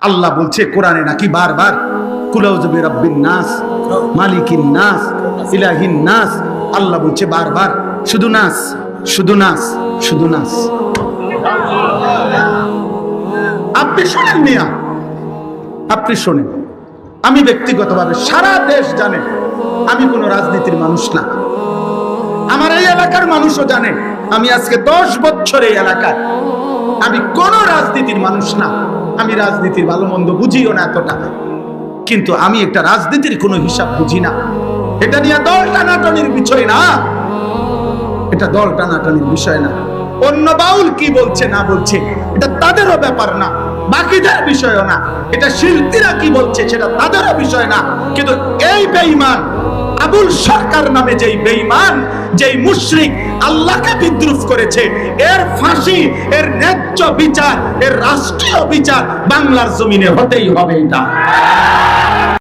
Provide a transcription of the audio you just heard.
আল্লাহ বলছে কোরআনে নাকি বারবার কুলাউযু বিরাব্বিন নাস, মালিকিন নাস, ইলাহিন নাস। আল্লাহ বলছে বারবার শুধু নাস, শুধু নাস, শুধু নাস। আপনি শোনেন মিয়া, আপনি শোনেন। আমি ব্যক্তিগতভাবে সারা দেশ জানে আমি কোন রাজনীতির মানুষ না। আমার এই এলাকার মানুষও জানে আমি আজকে 10 বছর এই এলাকায়, আমি কোন রাজনীতির মানুষ না। আমি রাজনীতির ভালো মন্দ বুঝিও না এতটা, কিন্তু আমি একটা রাজনীতির কোনো হিসাব বুঝি না। এটা নিয়ে দল টানাটানির বিষয় না, এটা দল টানাটানির বিষয় না। অন্য বাউল কি বলছে না বলছে এটা তাদেরও ব্যাপার না, বাকিদের বিষয়ও না। এটা শিল্পীরা কি বলছে সেটা তাদেরও বিষয় না। কিন্তু এই বেঈমান আবুল সরকার নামে যেই বেঈমান, যেই মুশরিক আল্লাহকে বিদ্রুপ করেছে, এর ফাঁসি, এর ন্যায্য বিচার, এর রাষ্ট্রীয় বিচার বাংলার জমিনে হতেই হবে। এটা